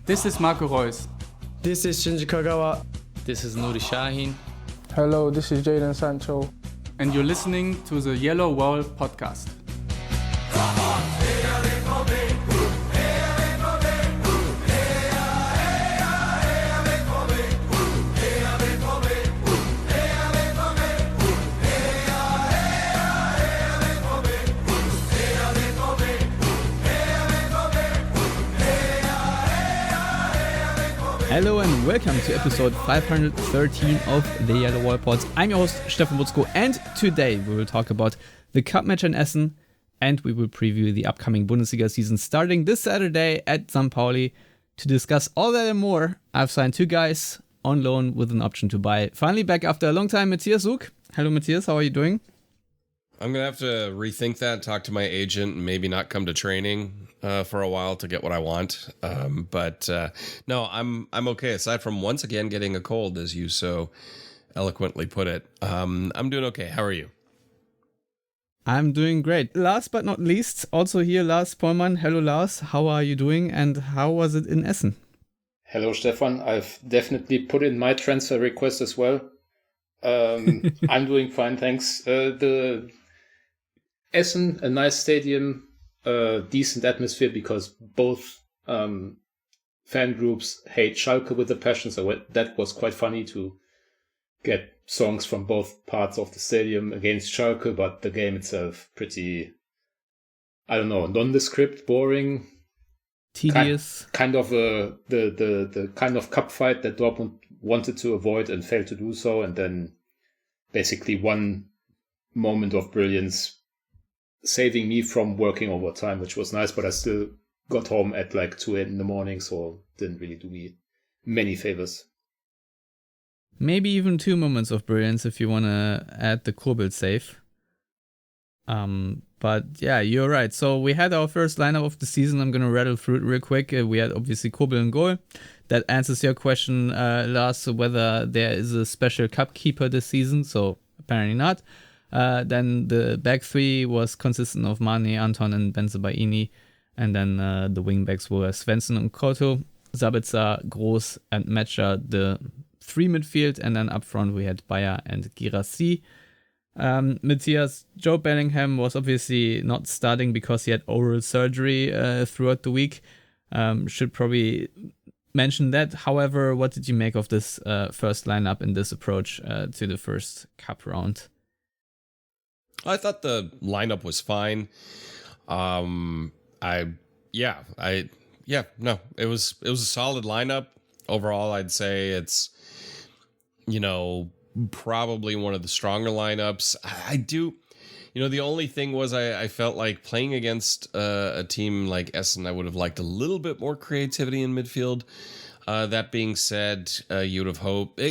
This is Marco Reus. This is Shinji Kagawa. This is Nuri Shahin. Hello, this is Jadon Sancho. And you're listening to the Yellow Wall podcast. Hello and welcome to episode 513 of the Yellow Wall Pods. I'm your host, Stefan Butzko, and today we will talk about the cup match in Essen, and we will preview the upcoming Bundesliga season starting this Saturday at St. Pauli. To discuss all that and more, I've signed two guys on loan with an option to buy. Finally back after a long time, Matthias Zug. Hello Matthias, how are you doing? I'm going to have to rethink that, talk to my agent, and maybe not come to training for a while to get what I want. But no, I'm okay. Aside from once again getting a cold, as you so eloquently put it, I'm doing okay. How are you? I'm doing great. Last but not least, also here, Lars Pollmann. Hello Lars, how are you doing and how was it in Essen? Hello Stefan, I've definitely put in my transfer request as well. I'm doing fine, thanks. The Essen, a nice stadium, decent atmosphere because both fan groups hate Schalke with a passion, so that was quite funny to get songs from both parts of the stadium against Schalke, but the game itself pretty, I don't know, nondescript, boring, tedious, kind of the kind of cup fight that Dortmund wanted to avoid and failed to do so, and then basically one moment of brilliance saving me from working overtime, which was nice, but I still got home at like 2 in the morning, so didn't really do me many favors. Maybe even 2 moments of brilliance if you want to add the Kurbel save. But yeah, you're right. So we had our first lineup of the season. I'm going to rattle through it real quick. We had obviously Kurbel in goal. That answers your question, Lars, whether there is a special cup keeper this season. So apparently not. Then the back three was consistent of Mane, Anton, and Benzebaini. And then the wingbacks were Svensson and Koto, Sabitzer, Groß, and Metscher, the three midfield. And then up front we had Bayer and Girassi. Matthias, Joe Bellingham was obviously not starting because he had oral surgery throughout the week. Should probably mention that. However, what did you make of this first lineup and this approach to the first cup round? I thought the lineup was fine. It was a solid lineup. Overall, I'd say it's, probably one of the stronger lineups. The only thing was I felt like playing against a team like Essen, I would have liked a little bit more creativity in midfield. That being said, you would have hoped...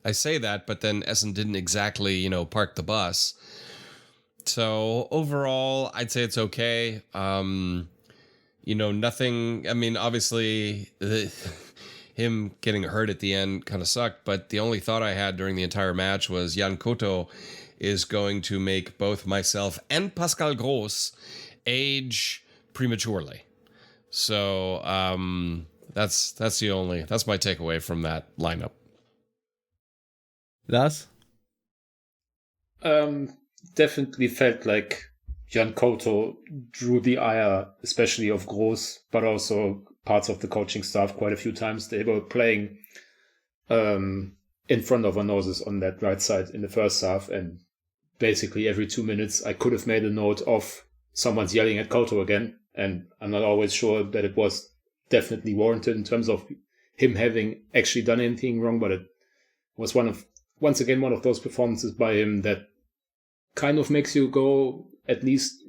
I say that, but then Essen didn't exactly, park the bus. So overall, I'd say it's okay. Nothing... I mean, obviously... him getting hurt at the end kind of sucked, but the only thought I had during the entire match was Jan Koto is going to make both myself and Pascal Groß age prematurely. So that's my takeaway from that lineup. Lars? Definitely felt like Jan Koto drew the ire, especially of Groß, but also parts of the coaching staff quite a few times. They were playing in front of our noses on that right side in the first half, and basically every 2 minutes I could have made a note of someone's yelling at Koto again, and I'm not always sure that it was definitely warranted in terms of him having actually done anything wrong, but it was once again one of those performances by him that kind of makes you go at least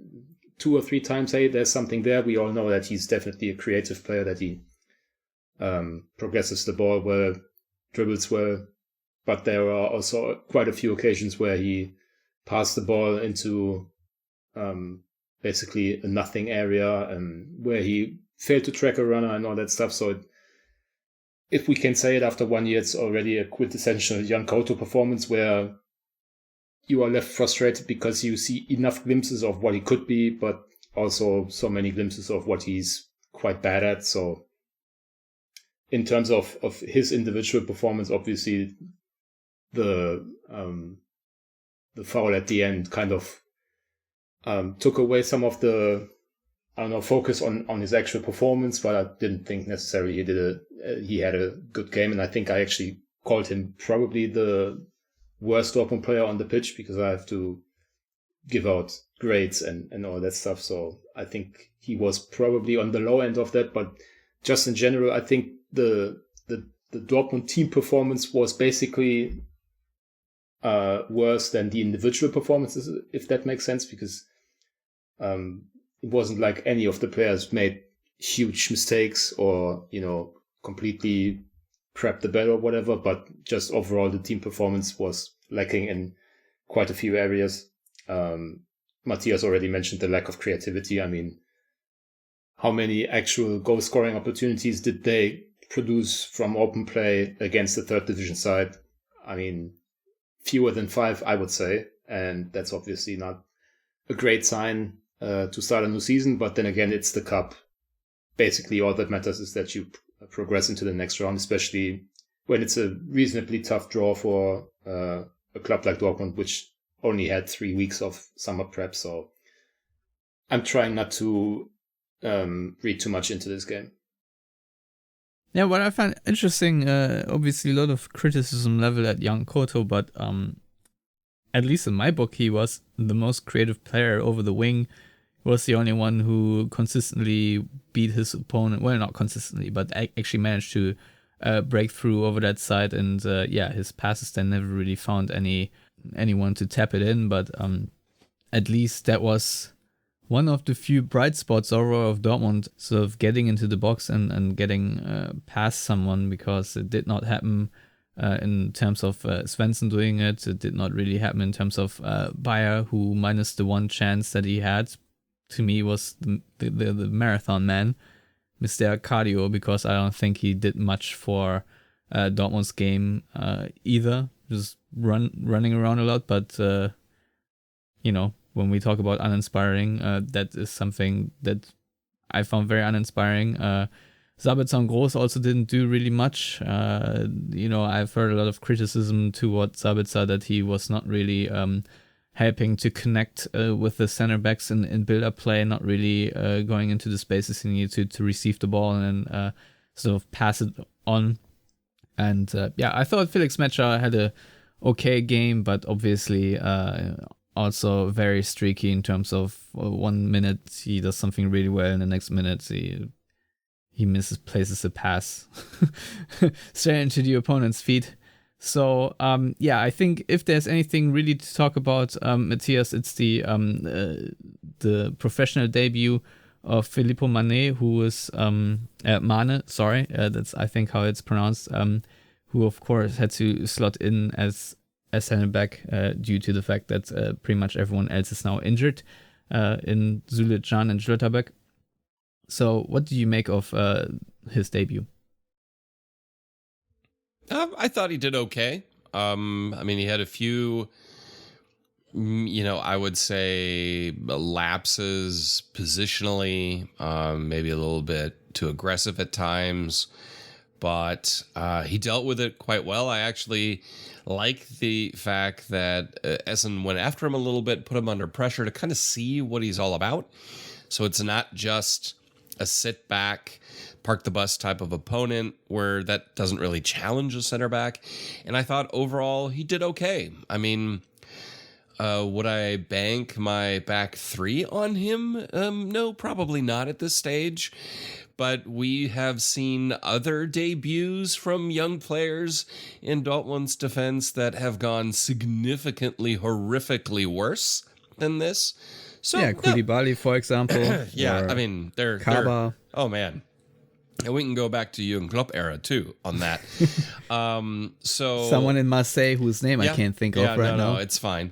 2 or 3 times, hey, there's something there. We all know that he's definitely a creative player, that he progresses the ball well, dribbles well, but there are also quite a few occasions where he passed the ball into basically a nothing area, and where he failed to track a runner and all that stuff. So if we can say it after 1 year, it's already a quintessential Jan Koto performance where you are left frustrated because you see enough glimpses of what he could be, but also so many glimpses of what he's quite bad at. So in terms of his individual performance, obviously the foul at the end kind of took away some of the, I don't know, focus on his actual performance, but I didn't think necessarily he had a good game. And I think I actually called him probably the worst Dortmund player on the pitch, because I have to give out grades and all that stuff. So I think he was probably on the low end of that. But just in general, I think the Dortmund team performance was basically worse than the individual performances, if that makes sense, because it wasn't like any of the players made huge mistakes or, completely crapped the bed or whatever, but just overall the team performance was lacking in quite a few areas. Matthias already mentioned the lack of creativity. I mean, how many actual goal scoring opportunities did they produce from open play against the third division side? I mean, fewer than 5, I would say. And that's obviously not a great sign to start a new season. But then again, it's the cup. Basically, all that matters is that you progress into the next round, especially when it's a reasonably tough draw for a club like Dortmund, which only had 3 weeks of summer prep. So I'm trying not to read too much into this game. Yeah, what I find interesting, obviously a lot of criticism level at Jan Koto, but at least in my book, he was the most creative player over the wing. He was the only one who consistently beat his opponent. Well, not consistently, but actually managed to break through over that side. And his passes then never really found anyone to tap it in. But at least that was one of the few bright spots overall of Dortmund, sort of getting into the box and getting past someone, because it did not happen in terms of Svensson doing it. It did not really happen in terms of Bayer, who minus the one chance that he had, to me was the marathon man, Mr. Cardio, because I don't think he did much for Dortmund's game either. Just running around a lot, but when we talk about uninspiring, that is something that I found very uninspiring. Sabitzer and Groß also didn't do really much. I've heard a lot of criticism towards Sabitzer that he was not really helping to connect with the center backs in build-up play, not really going into the spaces he needed to receive the ball and sort of pass it on. And I thought Felix Metscher had a okay game, but obviously also very streaky in terms of 1 minute he does something really well, and the next minute he places a pass straight into the opponent's feet. So I think if there's anything really to talk about, Matthias, it's the professional debut of Filippo Mane, who is Mane, sorry, that's I think how it's pronounced, who of course had to slot in as center back due to the fact that pretty much everyone else is now injured in Zulit, Can and Schlotterbeck. So what do you make of his debut? I thought he did okay. He had a few, I would say lapses positionally, maybe a little bit too aggressive at times, but he dealt with it quite well. I actually like the fact that Essen went after him a little bit, put him under pressure to kind of see what he's all about. So it's not just a sit back, park the bus type of opponent where that doesn't really challenge a center back. And I thought overall he did okay. I mean, would I bank my back 3 on him? No, probably not at this stage. But we have seen other debuts from young players in Dortmund's defense that have gone significantly, horrifically worse than this. So, Koulibaly, for example. They're Kaba. Oh man, and we can go back to Jürgen Klopp era too on that. So someone in Marseille whose name I can't think of right now. No, it's fine.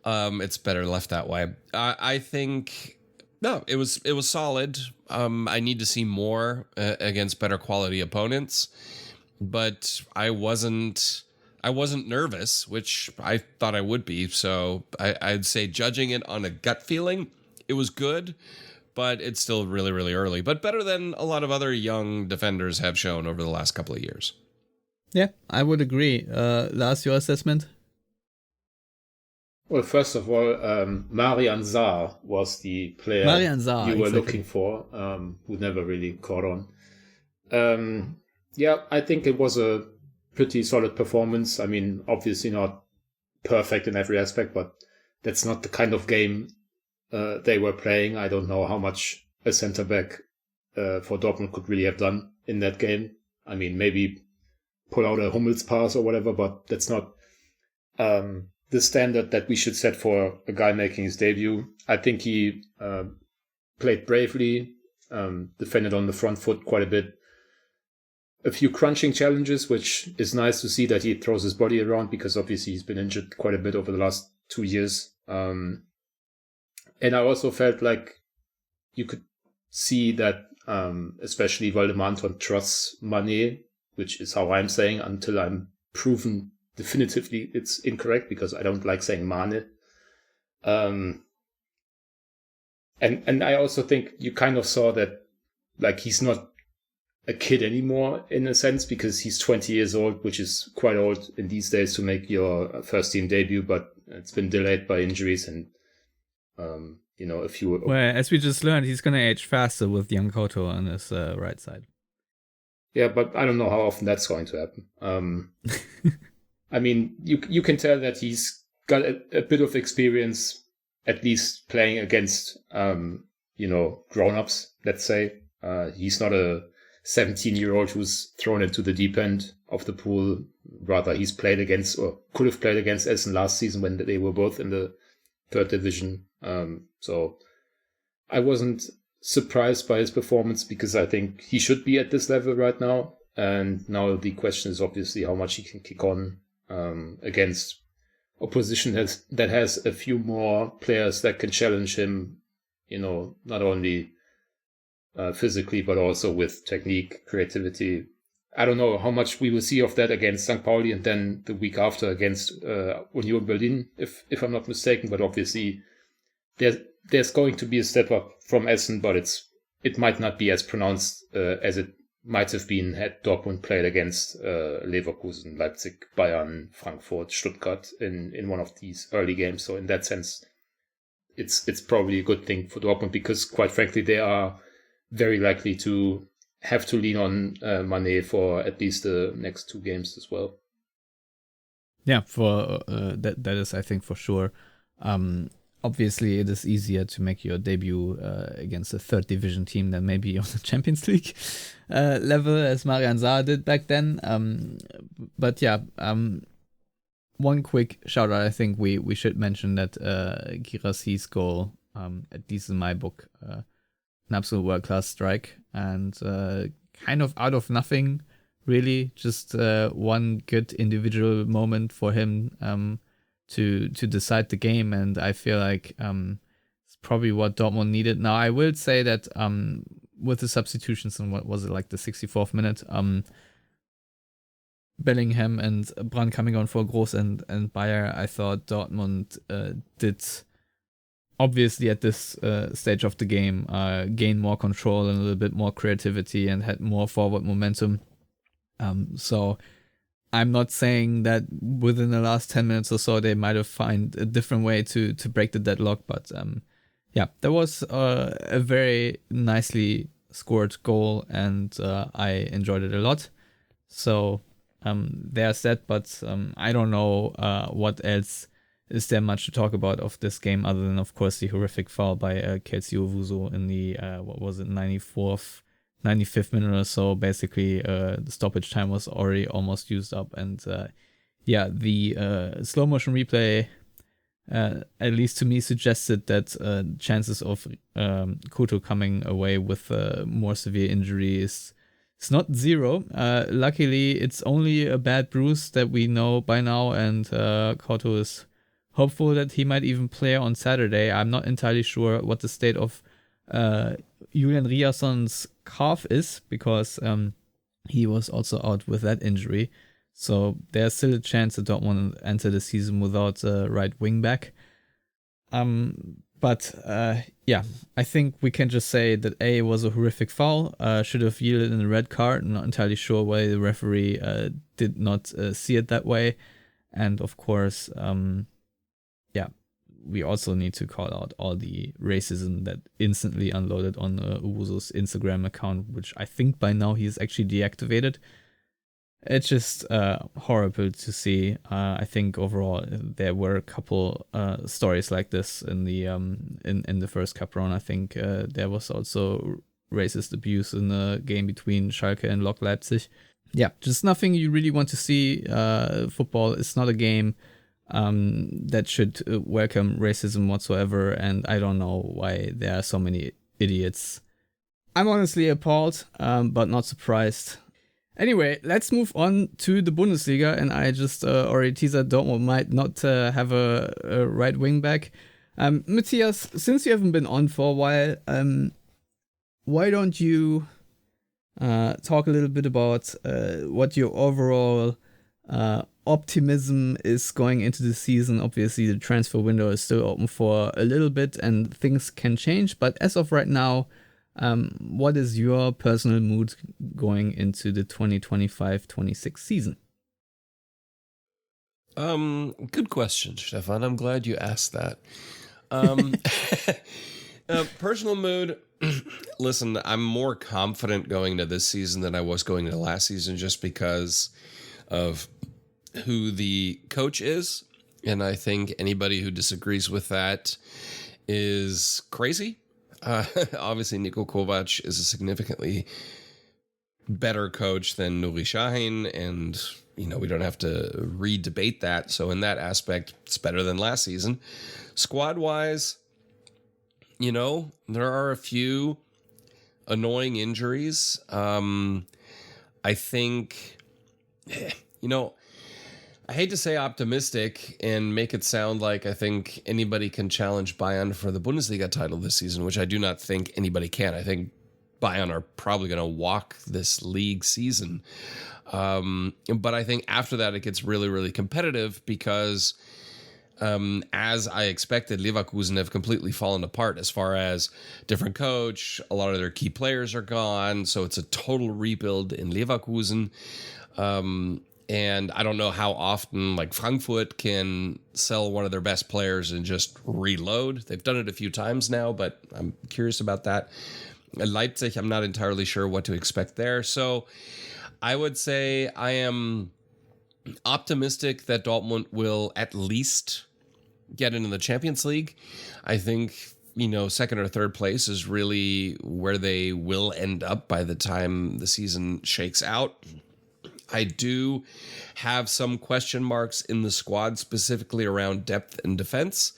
It's better left that way. I think it was solid. I need to see more against better quality opponents, but I wasn't nervous, which I thought I would be. So I'd say, judging it on a gut feeling, it was good. but it's still really, really early. But better than a lot of other young defenders have shown over the last couple of years. Yeah, I would agree. Lars, your assessment? Well, first of all, Marian Sarr was the player you were looking for, who never really caught on. Yeah, I think it was a pretty solid performance. I mean, obviously not perfect in every aspect, but that's not the kind of game they were playing. I don't know how much a centre-back for Dortmund could really have done in that game. I mean, maybe pull out a Hummels pass or whatever, but that's not the standard that we should set for a guy making his debut. I think he played bravely, defended on the front foot quite a bit. A few crunching challenges, which is nice to see that he throws his body around, because obviously he's been injured quite a bit over the last 2 years. And I also felt like you could see that especially Waldemar Anton trusts Mané, which is how I'm saying until I'm proven definitively it's incorrect, because I don't like saying Mane. And I also think you kind of saw that, like, he's not a kid anymore in a sense, because he's 20 years old, which is quite old in these days to make your first team debut, but it's been delayed by injuries and, a few. Well, as we just learned, he's going to age faster with Jan Koto on his right side. Yeah, but I don't know how often that's going to happen. I mean, you can tell that he's got a bit of experience, at least playing against, grown-ups, let's say. He's not a 17-year-old who's thrown into the deep end of the pool. Rather, he's played against, or could have played against Essen last season when they were both in the third division. So I wasn't surprised by his performance, because I think he should be at this level right now. And now the question is obviously how much he can kick on against opposition that has a few more players that can challenge him, not only physically, but also with technique, creativity. I don't know how much we will see of that against St. Pauli and then the week after against Union Berlin, if I'm not mistaken. But obviously there's going to be a step up from Essen, but it might not be as pronounced as it might have been had Dortmund played against Leverkusen, Leipzig, Bayern, Frankfurt, Stuttgart in one of these early games. So in that sense, it's probably a good thing for Dortmund, because quite frankly, they are very likely to have to lean on Mané for at least the next 2 games as well. Yeah, for that is, I think, for sure. Obviously, it is easier to make your debut against a third division team than maybe on the Champions League level, as Marian Sarr did back then. But yeah, one quick shout out. I think we should mention that Guirassí's goal, at least in my book, an absolute world class strike, and kind of out of nothing, really, just one good individual moment for him to decide the game, and I feel like it's probably what Dortmund needed. Now, I will say that with the substitutions and what was it, like the 64th minute, Bellingham and Brandt coming on for Groß and Bayer, I thought Dortmund did, obviously at this stage of the game, gain more control and a little bit more creativity and had more forward momentum. So I'm not saying that within the last 10 minutes or so they might have found a different way to break the deadlock, but yeah, there was a very nicely scored goal, and I enjoyed it a lot. So there's that, but I don't know what else is there much to talk about of this game, other than, of course, the horrific foul by Kelsey Owusu in the 95th minute or so. Basically, the stoppage time was already almost used up, and yeah, the slow motion replay, at least to me, suggested that chances of Kuto coming away with more severe injury is it's not zero. Luckily, it's only a bad bruise that we know by now, and Kuto is hopeful that he might even play on Saturday. I'm not entirely sure what the state of Julian Riason's calf is, because he was also out with that injury. So there's still a chance that Dortmund enter the season without a right wing back. But yeah, I think we can just say that A was a horrific foul, should have yielded in a red card. I'm not entirely sure why the referee did not see it that way. And of course, yeah, we also need to call out all the racism that instantly unloaded on Owusu's Instagram account, which I think by now he's actually deactivated. It's just horrible to see. I think overall there were a couple stories like this in the in the first cup round. I think there was also racist abuse in the game between Schalke and Lok Leipzig. Yeah, just nothing you really want to see. Football is not a game that should welcome racism whatsoever, and I don't know why there are so many idiots. I'm honestly appalled, but not surprised. Anyway, let's move on to the Bundesliga, and I just already teased that Dortmund might not have a right wing back. Matthias, since you haven't been on for a while, why don't you talk a little bit about what your overall optimism is going into the season? Obviously, the transfer window is still open for a little bit, and things can change, but as of right now, what is your personal mood going into the 2025-26 season? Good question, Stefan. I'm glad you asked that. Personal mood. Listen, I'm more confident going into this season than I was going into last season just because of who the coach is. And I think anybody who disagrees with that is crazy. Obviously, Niko Kovac is a significantly better coach than Nuri Sahin, and we don't have to re-debate that. So in that aspect, it's better than last season. Squad-wise, there are a few annoying injuries. I think, I hate to say optimistic and make it sound like I think anybody can challenge Bayern for the Bundesliga title this season, which I do not think anybody can. I think Bayern are probably going to walk this league season. But I think after that, it gets really, really competitive because as I expected, Leverkusen have completely fallen apart as far as different coach. A lot of their key players are gone. So it's a total rebuild in Leverkusen. And I don't know how often like Frankfurt can sell one of their best players and just reload. They've done it a few times now, but I'm curious about that. Leipzig, I'm not entirely sure what to expect there. So I would say I am optimistic that Dortmund will at least get into the Champions League. I think, second or third place is really where they will end up by the time the season shakes out. I do have some question marks in the squad, specifically around depth and defense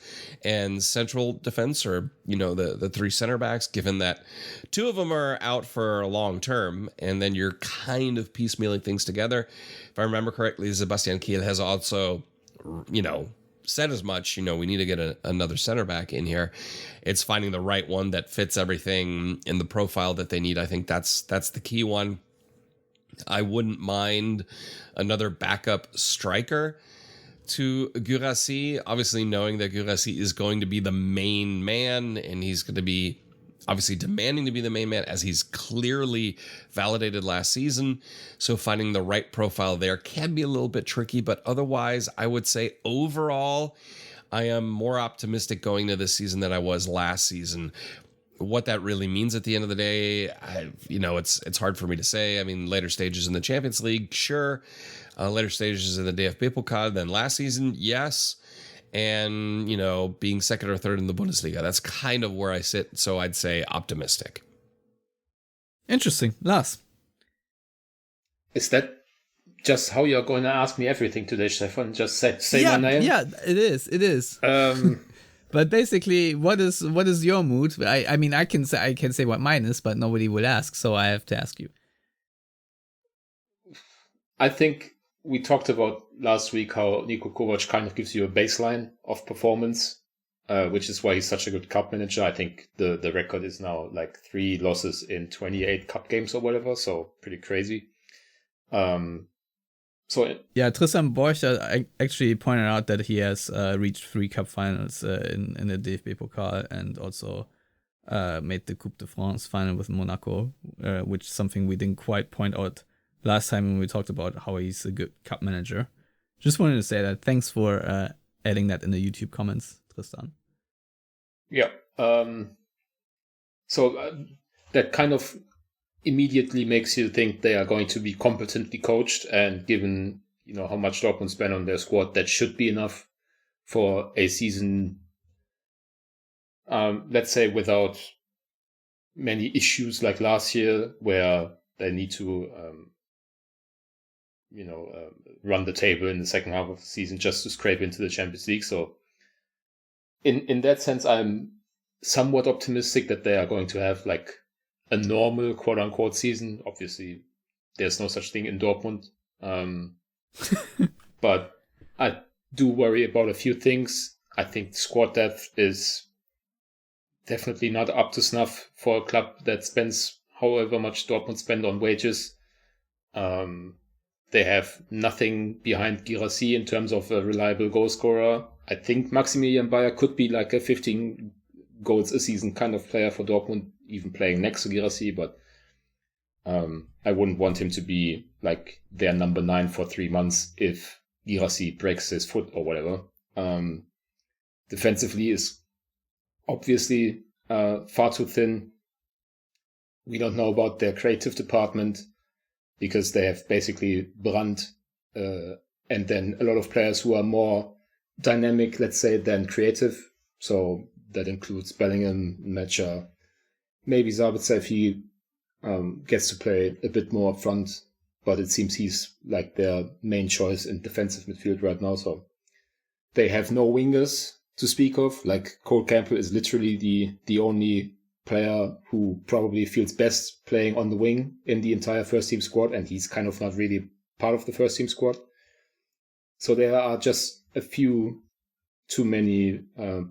and central defense, or, the three center backs, given that two of them are out for a long term, and then you're kind of piecemealing things together. If I remember correctly, Sebastian Kiel has also, said as much, we need to get another center back in here. It's finding the right one that fits everything in the profile that they need. I think that's the key one. I wouldn't mind another backup striker to Guirassy, obviously knowing that Guirassy is going to be the main man, and he's going to be obviously demanding to be the main man, as he's clearly validated last season. So finding the right profile there can be a little bit tricky, but otherwise I would say overall I am more optimistic going to this season than I was last season. What that really means at the end of the day, it's hard for me to say. I mean, later stages in the Champions League, sure. Later stages in the DFB Pokal than last season, yes. And, being second or third in the Bundesliga, that's kind of where I sit. So I'd say optimistic. Interesting. Lars? Is that just how you're going to ask me everything today, Stefan? Just say my name? Yeah, it is. But basically, what is your mood? I mean, I can say what mine is, but nobody will ask, so I have to ask you. I think we talked about last week how Niko Kovac kind of gives you a baseline of performance, which is why he's such a good cup manager. I think the record is now like 3 losses in 28 cup games or whatever, so pretty crazy. Yeah, Tristan Borcher actually pointed out that he has reached 3 cup finals in the DFB Pokal and also made the Coupe de France final with Monaco, which is something we didn't quite point out last time when we talked about how he's a good cup manager. Just wanted to say that. Thanks for adding that in the YouTube comments, Tristan. Yeah. That kind of immediately makes you think they are going to be competently coached, and given how much Dortmund spent on their squad, that should be enough for a season, let's say, without many issues like last year, where they need to run the table in the second half of the season just to scrape into the Champions League. So in that sense, I'm somewhat optimistic that they are going to have like a normal quote-unquote season. Obviously, there's no such thing in Dortmund. But I do worry about a few things. I think squad depth is definitely not up to snuff for a club that spends however much Dortmund spend on wages. They have nothing behind Guirassy in terms of a reliable goal scorer. I think Maximilian Bayer could be like a 15 goals a season kind of player for Dortmund, even playing next to Guirassy, but I wouldn't want him to be like their number 9 for 3 months if Guirassy breaks his foot or whatever. Defensively is obviously far too thin. We don't know about their creative department because they have basically Brandt and then a lot of players who are more dynamic, let's say, than creative. So that includes Bellingham, Mecha, maybe Sabitzer if he gets to play a bit more up front, but it seems he's like their main choice in defensive midfield right now. So they have no wingers to speak of. Like Cole Campbell is literally the only player who probably feels best playing on the wing in the entire first team squad, and he's kind of not really part of the first team squad. So there are just a few too many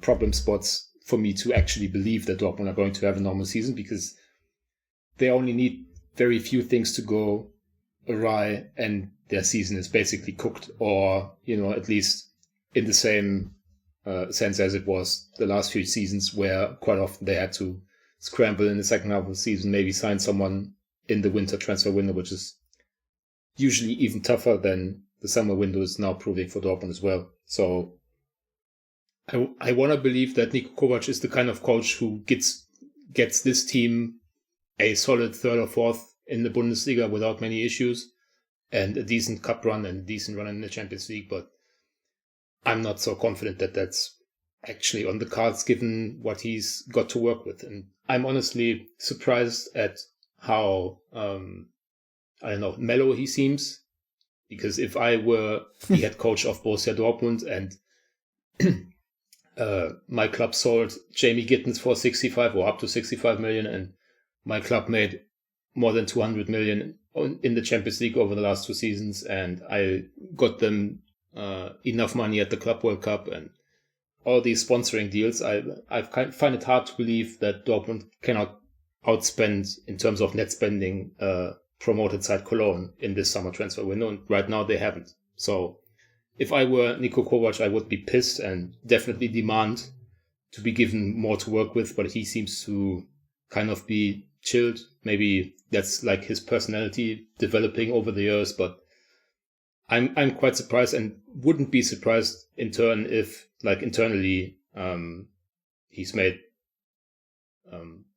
problem spots for me to actually believe that Dortmund are going to have a normal season, because they only need very few things to go awry and their season is basically cooked, or at least in the same sense as it was the last few seasons, where quite often they had to scramble in the second half of the season, maybe sign someone in the winter transfer window, which is usually even tougher than the summer window is now proving for Dortmund as well. So I want to believe that Niko Kovac is the kind of coach who gets this team a solid third or fourth in the Bundesliga without many issues, and a decent cup run and a decent run in the Champions League. But I'm not so confident that that's actually on the cards given what he's got to work with. And I'm honestly surprised at how, mellow he seems. Because if I were the head coach of Borussia Dortmund and my club sold Jamie Gittens for 65 or up to 65 million, and my club made more than 200 million in the Champions League over the last 2 seasons, and I got them enough money at the Club World Cup and all these sponsoring deals, I find it hard to believe that Dortmund cannot outspend in terms of net spending promoted side Cologne in this summer transfer window, and right now they haven't. So if I were Niko Kovac, I would be pissed and definitely demand to be given more to work with, but he seems to kind of be chilled. Maybe that's like his personality developing over the years, but I'm quite surprised, and wouldn't be surprised in turn if, like, internally he's made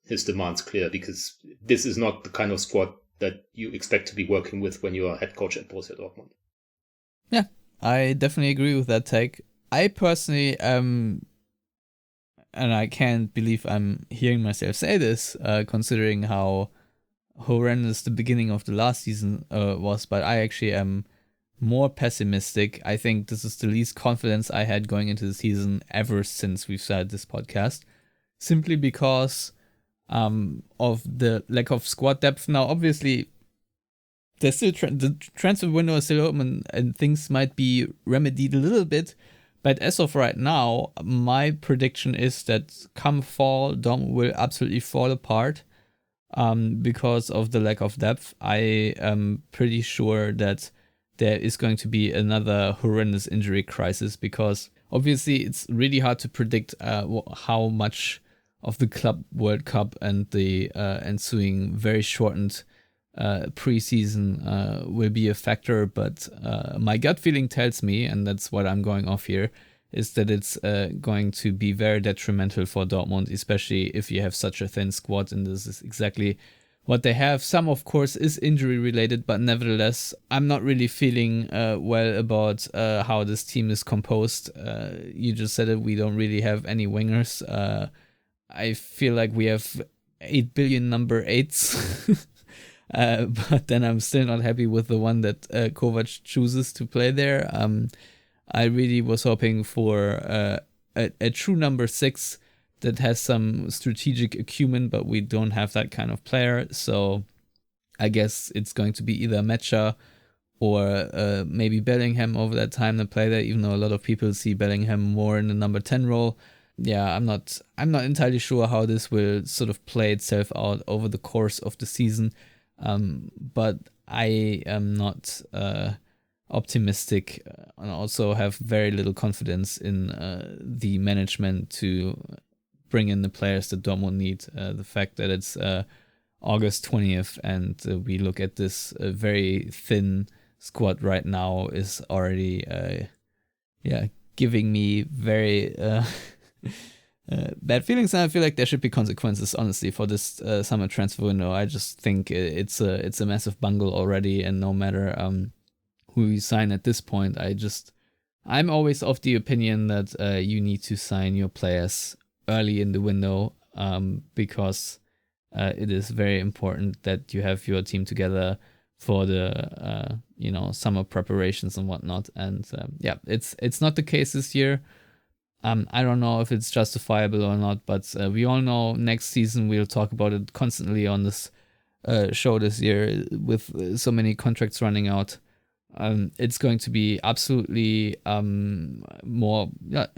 his demands clear, because this is not the kind of squad that you expect to be working with when you're a head coach at Borussia Dortmund. Yeah, I definitely agree with that take. I personally, and I can't believe I'm hearing myself say this, considering how horrendous the beginning of the last season was, but I actually am more pessimistic. I think this is the least confidence I had going into the season ever since we've started this podcast, simply because of the lack of squad depth. Now, obviously, there's still the transfer window is still open and things might be remedied a little bit, but as of right now, my prediction is that come fall, Dortmund will absolutely fall apart because of the lack of depth. I am pretty sure that there is going to be another horrendous injury crisis, because obviously it's really hard to predict how much of the Club World Cup and the ensuing very shortened preseason will be a factor. But my gut feeling tells me, and that's what I'm going off here, is that it's going to be very detrimental for Dortmund, especially if you have such a thin squad, and this is exactly what they have. Some, of course, is injury related, but nevertheless, I'm not really feeling well about how this team is composed. You just said it, we don't really have any wingers. I feel like we have 8 billion number 8s, but then I'm still not happy with the one that Kovac chooses to play there. I really was hoping for a true number 6 that has some strategic acumen, but we don't have that kind of player. So I guess it's going to be either Mecha or maybe Bellingham over that time to play there, even though a lot of people see Bellingham more in the number 10 role. Yeah, I'm not entirely sure how this will sort of play itself out over the course of the season. But I am not optimistic, and also have very little confidence in the management to bring in the players that Dortmund need. The fact that it's August 20th and we look at this very thin squad right now is already giving me very bad feelings, and I feel like there should be consequences, honestly, for this summer transfer window. I just think it's a massive bungle already, and no matter who you sign at this point, I'm always of the opinion that you need to sign your players early in the window, because it is very important that you have your team together for the summer preparations and whatnot. And it's not the case this year. I don't know if it's justifiable or not, but we all know next season we'll talk about it constantly on this show this year, with so many contracts running out. It's going to be absolutely more,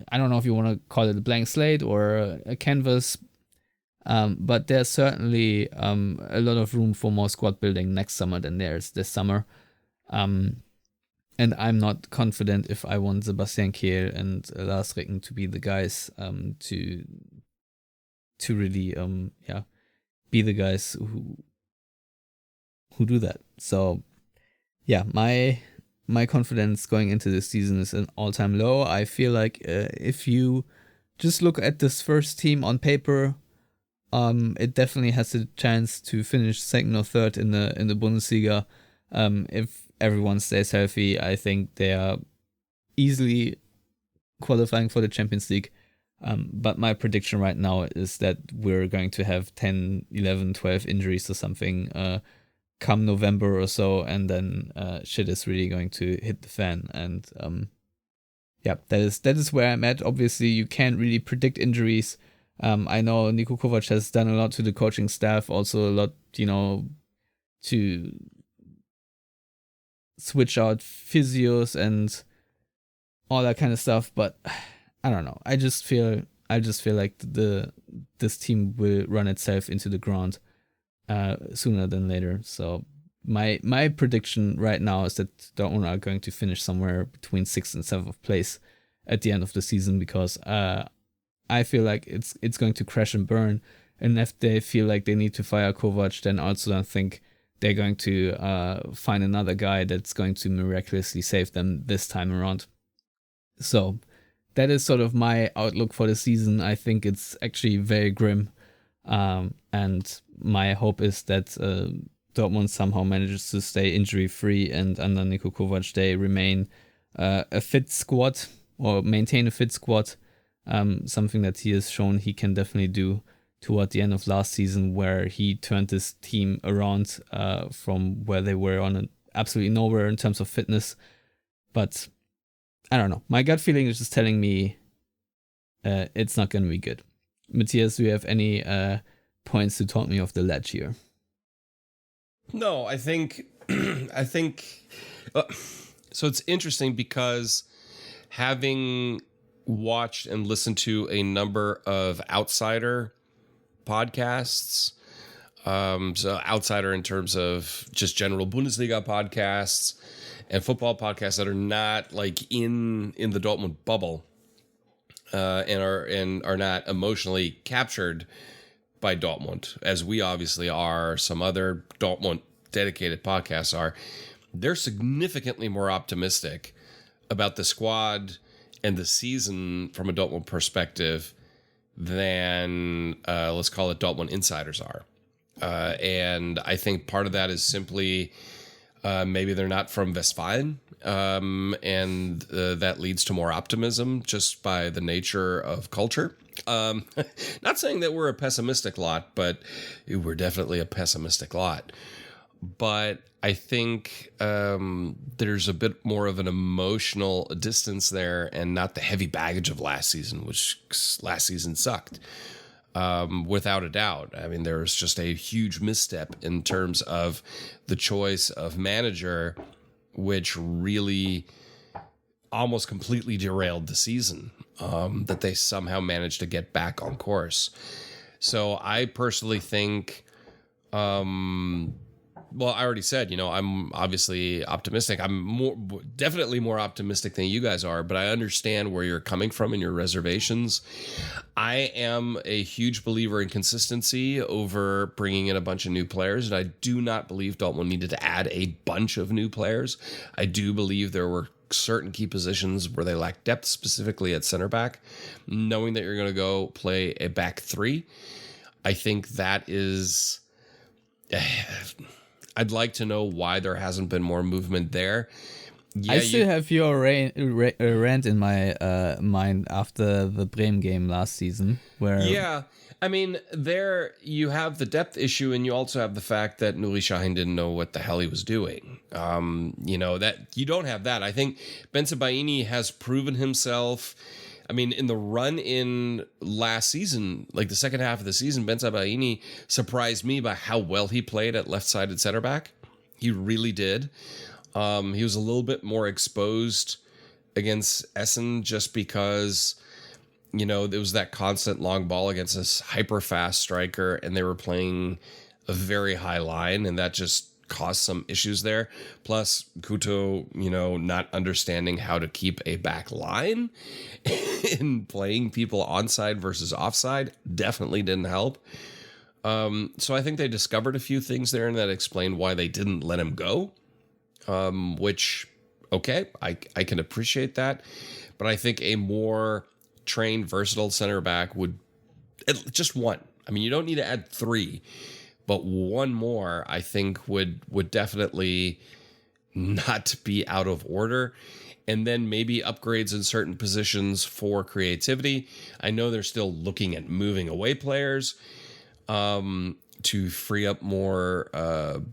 I don't know if you want to call it a blank slate or a canvas, but there's certainly a lot of room for more squad building next summer than there's this summer. And I'm not confident if I want Sebastian Kehl and Lars Ricken to be the guys to really be the guys who do that. So yeah, my confidence going into this season is an all-time low. I feel like if you just look at this first team on paper, it definitely has a chance to finish second or third in the Bundesliga. If everyone stays healthy, I think they are easily qualifying for the Champions League. But my prediction right now is that we're going to have 10, 11, 12 injuries or something come November or so, and then shit is really going to hit the fan. And that is where I'm at. Obviously, you can't really predict injuries. I know Niko Kovac has done a lot to the coaching staff, also a lot, to switch out physios and all that kind of stuff, but I don't know. I just feel like this team will run itself into the ground sooner than later. So my prediction right now is that Dortmund are going to finish somewhere between 6th and 7th place at the end of the season, because I feel like it's going to crash and burn. And if they feel like they need to fire Kovac, then also don't think they're going to find another guy that's going to miraculously save them this time around. So that is sort of my outlook for the season. I think it's actually very grim. And my hope is that Dortmund somehow manages to stay injury-free, and under Niko Kovac they remain a fit squad, or maintain a fit squad. Something that he has shown he can definitely do toward the end of last season, where he turned this team around from where they were on absolutely nowhere in terms of fitness. But I don't know. My gut feeling is just telling me it's not going to be good. Matthias, do you have any points to talk me off the ledge here? No, I think so. It's interesting because having watched and listened to a number of outsider podcasts, so outsider in terms of just general Bundesliga podcasts, and football podcasts that are not like in the Dortmund bubble, and are not emotionally captured by Dortmund, as we obviously are, some other Dortmund dedicated podcasts are, they're significantly more optimistic about the squad and the season from a Dortmund perspective than, let's call it, Dortmund insiders are. And I think part of that is simply maybe they're not from Westfalen, and that leads to more optimism just by the nature of culture. Not saying that we're a pessimistic lot, but we're definitely a pessimistic lot. But I think there's a bit more of an emotional distance there and not the heavy baggage of last season, which last season sucked. Without a doubt. I mean, there was just a huge misstep in terms of the choice of manager, which really almost completely derailed the season, that they somehow managed to get back on course. So I personally think, well, I already said, I'm obviously optimistic. I'm definitely more optimistic than you guys are, but I understand where you're coming from and your reservations. I am a huge believer in consistency over bringing in a bunch of new players, and I do not believe Dortmund needed to add a bunch of new players. I do believe there were certain key positions where they lacked depth, specifically at center back. Knowing that you're going to go play a back three, I think that is... I'd like to know why there hasn't been more movement there. Yeah, I still have your rant in my mind after the Bremen game last season. Yeah, I mean, there you have the depth issue, and you also have the fact that Nuri Sahin didn't know what the hell he was doing. That you don't have that. I think Bensebaini has proven himself. I mean, in the run in last season, like the second half of the season, Bensebaini surprised me by how well he played at left-sided center back. He really did. He was a little bit more exposed against Essen just because, there was that constant long ball against this hyper-fast striker, and they were playing a very high line, and that just caused some issues there. Plus, Kuto, not understanding how to keep a back line and playing people onside versus offside definitely didn't help. So I think they discovered a few things there, and that explained why they didn't let him go. Which, okay, I can appreciate that. But I think a more trained, versatile center back would, just one. I mean, you don't need to add three. But one more, I think, would definitely not be out of order. And then maybe upgrades in certain positions for creativity. I know they're still looking at moving away players to free up more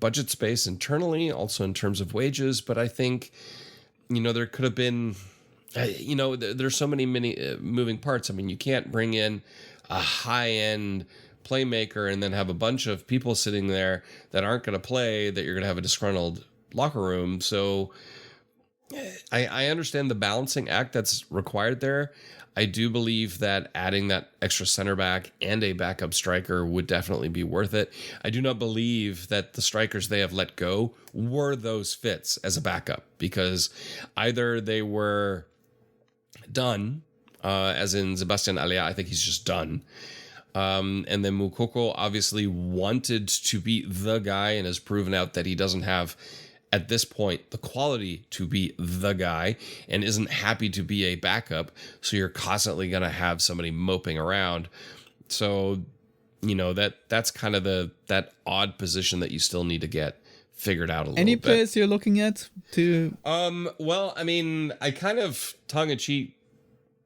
budget space internally, also in terms of wages. But I think, there could have been, there's so many moving parts. I mean, you can't bring in a high-end playmaker and then have a bunch of people sitting there that aren't going to play, that you're going to have a disgruntled locker room. So I understand the balancing act that's required there. I do believe that adding that extra center back and a backup striker would definitely be worth it. I do not believe that the strikers they have let go were those fits as a backup, because either they were done, as in Sebastian Aller, I think he's just done. And then Moukoko obviously wanted to be the guy and has proven out that he doesn't have, at this point, the quality to be the guy and isn't happy to be a backup. So you're constantly going to have somebody moping around. So, that's kind of that odd position that you still need to get figured out a little bit. Any players you're looking at to? Well, I mean, I kind of tongue-in-cheek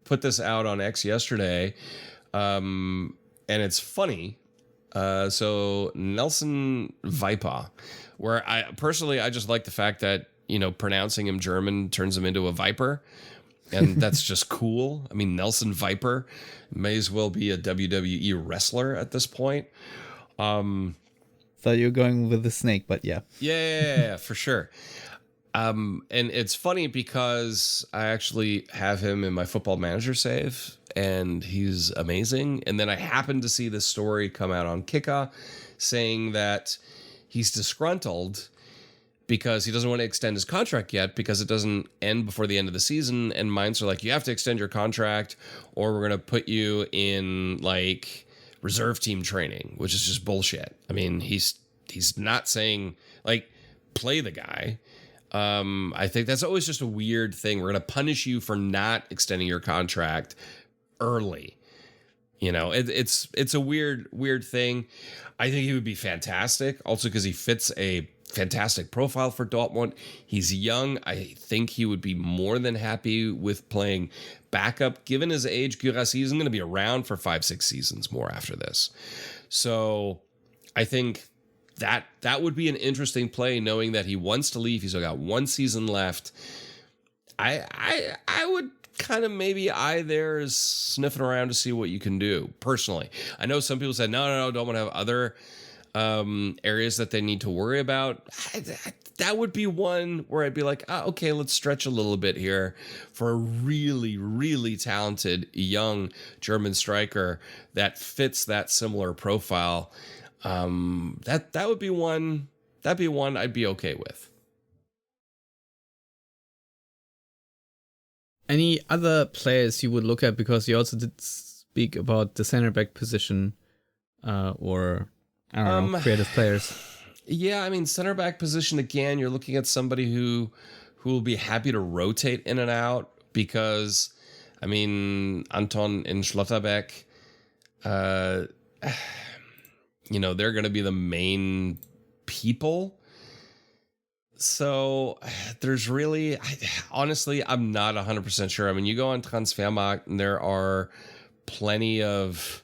put this out on X yesterday. And it's funny. So Nelson Viper, where I just like the fact that, pronouncing him German turns him into a viper. And that's just cool. I mean, Nelson Viper may as well be a WWE wrestler at this point. Thought you were going with the snake, but yeah. Yeah, for sure. And it's funny because I actually have him in my Football Manager save, and he's amazing. And then I happened to see this story come out on Kika saying that he's disgruntled because he doesn't want to extend his contract yet because it doesn't end before the end of the season. And Mainz are like, you have to extend your contract or we're going to put you in like reserve team training, which is just bullshit. I mean, he's not saying like play the guy. I think that's always just a weird thing. We're going to punish you for not extending your contract early. You know, it's a weird thing. I think he would be fantastic also because he fits a fantastic profile for Dortmund. He's young. I think he would be more than happy with playing backup. Given his age, Guirassy isn't going to be around for 5-6 seasons more after this. So I think that would be an interesting play, knowing that he wants to leave. He's still got 1 season left. I would kind of maybe eye there is sniffing around to see what you can do personally. I know some people said, no, don't want to have other areas that they need to worry about. That would be one where I'd be like, okay, let's stretch a little bit here for a really, really talented young German striker that fits that similar profile. That would be one. That'd be one I'd be okay with. Any other players you would look at, because you also did speak about the center back position, or I don't know, creative players. Yeah, I mean, center back position again. You're looking at somebody who will be happy to rotate in and out because, I mean, Anton and Schlotterbeck, you know, they're going to be the main people. So there's really, honestly, I'm not 100% sure. I mean, you go on Transfermarkt and there are plenty of,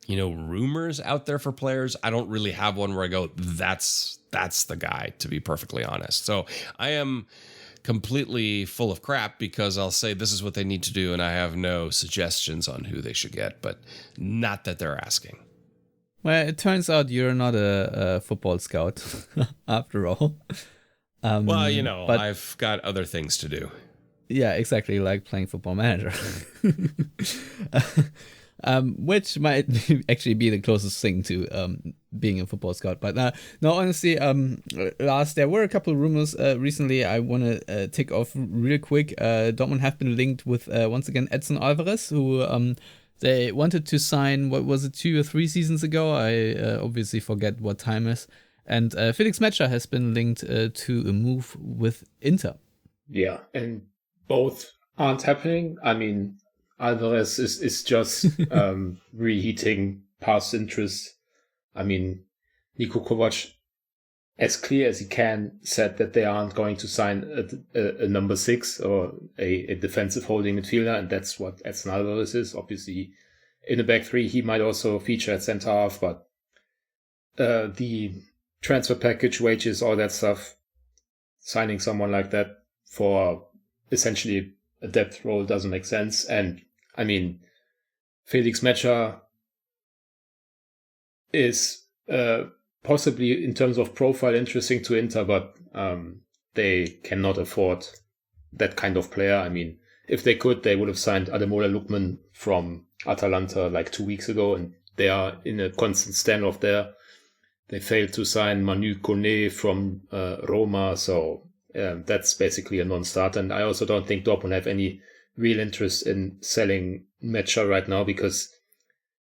you know, rumors out there for players. I don't really have one where I go, that's the guy, to be perfectly honest. So I am completely full of crap because I'll say this is what they need to do and I have no suggestions on who they should get, but not that they're asking. Well, it turns out you're not a football scout after all. Well, you know, but I've got other things to do. yeah, exactly, like playing Football Manager. Which might actually be the closest thing to being a football scout. But no, honestly, Lars, there were a couple of rumors recently I want to tick off real quick. Dortmund have been linked with, once again, Edson Alvarez, who they wanted to sign, what was it, 2 or 3 seasons ago? I obviously forget what time is. And Felix Metscher has been linked to a move with Inter. Yeah, and both aren't happening. I mean, Alvarez is just reheating past interest. I mean, Niko Kovac, as clear as he can, said that they aren't going to sign a number 6 or a defensive holding midfielder, and that's what Edson Alvarez is. Obviously, in the back 3, he might also feature at centre half, but the transfer package, wages, all that stuff, signing someone like that for essentially a depth role doesn't make sense. And I mean, Felix Metscher is possibly in terms of profile interesting to Inter, but they cannot afford that kind of player. I mean, if they could, they would have signed Ademola Lookman from Atalanta like 2 weeks ago, and they are in a constant standoff there. They failed to sign Manu Kone from Roma, so that's basically a non-starter. And I also don't think Dortmund have any real interest in selling Metscher right now, because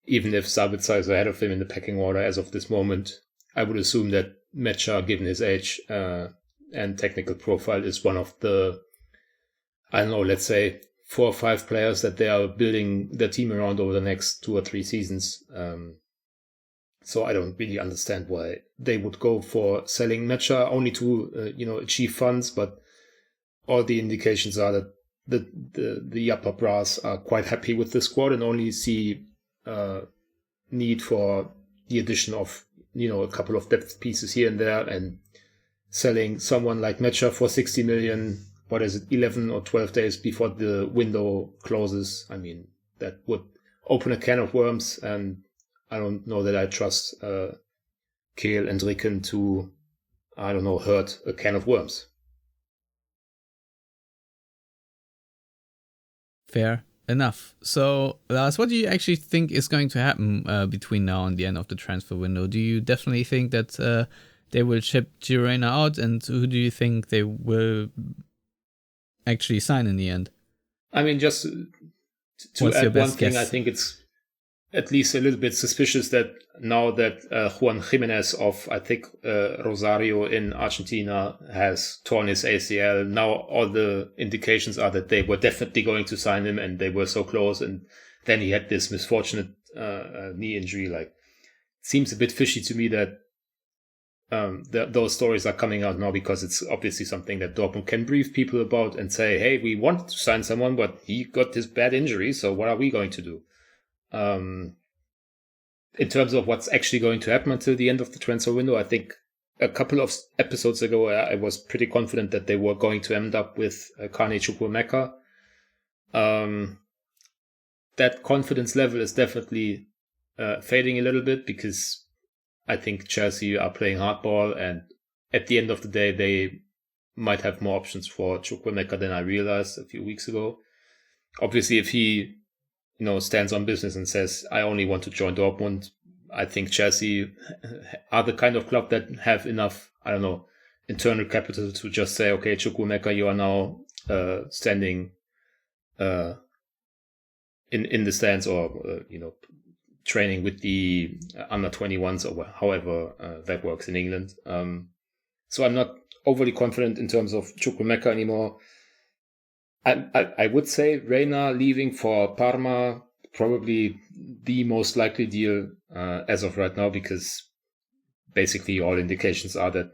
even if Sabitzer is ahead of him in the pecking order as of this moment, I would assume that Metscher, given his age and technical profile, is one of the, I don't know, let's say 4 or 5 players that they are building their team around over the next 2 or 3 seasons. So I don't really understand why they would go for selling Metscher only to, achieve funds, but all the indications are that the upper brass are quite happy with the squad and only see need for the addition of, a couple of depth pieces here and there, and selling someone like Metscher for 60 million, 11 or 12 days before the window closes. I mean, that would open a can of worms, and I don't know that I trust Kehl and Ricken to, hurt a can of worms. Fair enough. So, Lars, what do you actually think is going to happen between now and the end of the transfer window? Do you definitely think that they will ship Girona out, and who do you think they will actually sign in the end? I mean, just to What's your add one best thing, guess? I think it's at least a little bit suspicious that now that Juan Jimenez of, I think, Rosario in Argentina has torn his ACL, now all the indications are that they were definitely going to sign him and they were so close, and then he had this misfortunate knee injury. Like, seems a bit fishy to me that those stories are coming out now, because it's obviously something that Dortmund can brief people about and say, hey, we wanted to sign someone, but he got this bad injury, so what are we going to do? In terms of what's actually going to happen until the end of the transfer window, I think a couple of episodes ago, I was pretty confident that they were going to end up with Kane Chukwuemeka. That confidence level is definitely fading a little bit, because I think Chelsea are playing hardball, and at the end of the day, they might have more options for Chukwuemeka than I realized a few weeks ago. Obviously, if he stands on business and says, I only want to join Dortmund, I think Chelsea are the kind of club that have enough, internal capital to just say, okay, Chukwuemeka, you are now standing in the stands, or, training with the under 21s, or however that works in England. So I'm not overly confident in terms of Chukwuemeka anymore. I would say Reina leaving for Parma, probably the most likely deal as of right now, because basically all indications are that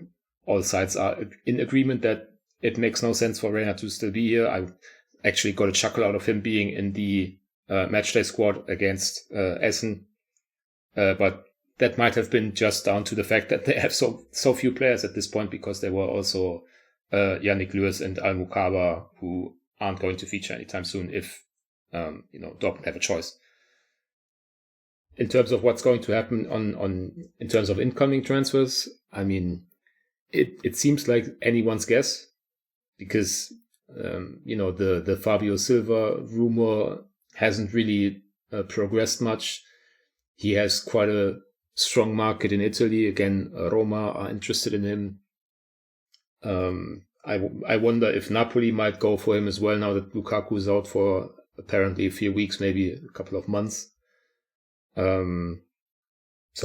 all sides are in agreement that it makes no sense for Reina to still be here. I actually got a chuckle out of him being in the matchday squad against Essen. But that might have been just down to the fact that they have so few players at this point, because there were also Yannick Lewis and Al Mukaba, who aren't going to feature anytime soon if Dortmund have a choice. In terms of what's going to happen in terms of incoming transfers, I mean, it seems like anyone's guess, because the Fabio Silva rumor hasn't really progressed much. He has quite a strong market in Italy. Again, Roma are interested in him. I wonder if Napoli might go for him as well, now that Lukaku is out for apparently a few weeks, maybe a couple of months. So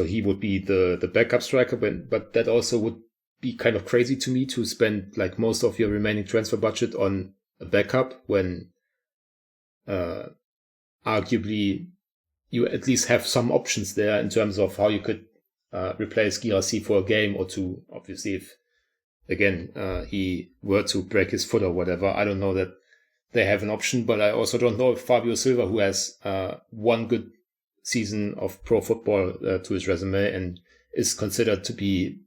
he would be the backup striker, but that also would be kind of crazy to me, to spend like most of your remaining transfer budget on a backup when arguably you at least have some options there in terms of how you could replace Guirassy for a game or two. Obviously, if again he were to break his foot or whatever, I don't know that they have an option. But I also don't know if Fabio Silva, who has one good season of pro football to his resume and is considered to be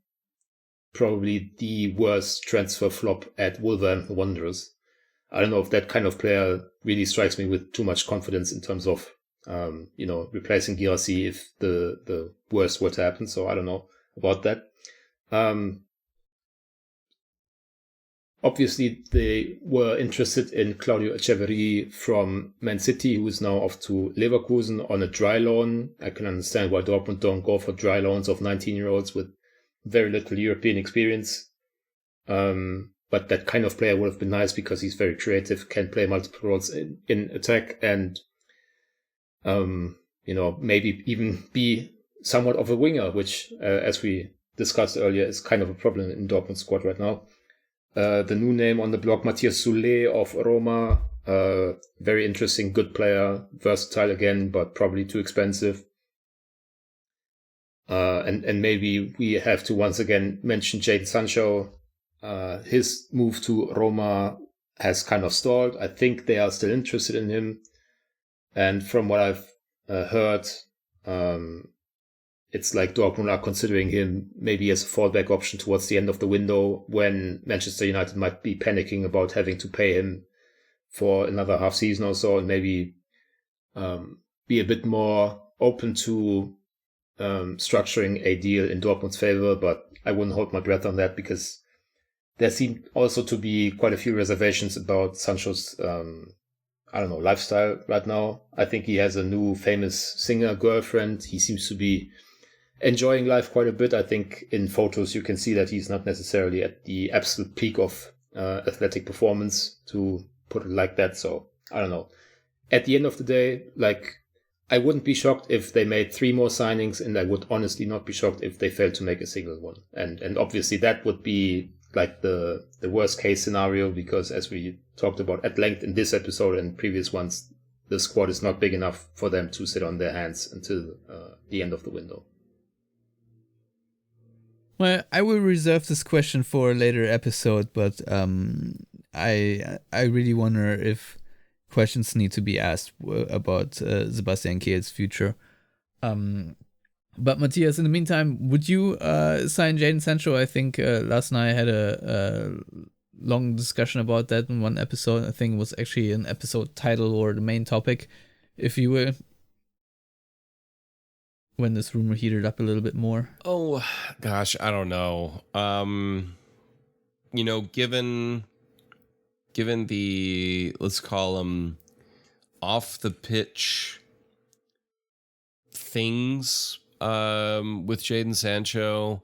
probably the worst transfer flop at Wolverhampton Wanderers, I don't know if that kind of player really strikes me with too much confidence in terms of replacing Guirassy if the worst were to happen. So I don't know about that. Obviously, they were interested in Claudio Echeverri from Man City, who is now off to Leverkusen on a dry loan. I can understand why Dortmund don't go for dry loans of 19-year-olds with very little European experience. But that kind of player would have been nice, because he's very creative, can play multiple roles in attack, and maybe even be somewhat of a winger, which, as we discussed earlier, is kind of a problem in Dortmund's squad right now. The new name on the block, Matthias Soulé of Roma, very interesting, good player, versatile again, but probably too expensive. And maybe we have to once again mention Jadon Sancho. His move to Roma has kind of stalled. I think they are still interested in him. And from what I've heard, it's like Dortmund are considering him maybe as a fallback option towards the end of the window, when Manchester United might be panicking about having to pay him for another half season or so, and maybe be a bit more open to structuring a deal in Dortmund's favor. But I wouldn't hold my breath on that, because there seem also to be quite a few reservations about Sancho's lifestyle right now. I think he has a new famous singer girlfriend. He seems to be enjoying life quite a bit. I think in photos you can see that he's not necessarily at the absolute peak of athletic performance, to put it like that. So I don't know. At the end of the day, like, I wouldn't be shocked if they made 3 more signings, and I would honestly not be shocked if they failed to make a single one. And obviously that would be like the worst case scenario, because as we talked about at length in this episode and previous ones, the squad is not big enough for them to sit on their hands until the end of the window. Well, I will reserve this question for a later episode, but I really wonder if questions need to be asked about Sebastian Kehl's future. But Matthias, in the meantime, would you sign Jadon Sancho? I think last night I had a long discussion about that in one episode. I think it was actually an episode title or the main topic, if you will, when this rumor heated up a little bit more. Oh, gosh, I don't know. Given the, let's call them off the pitch things with Jadon Sancho,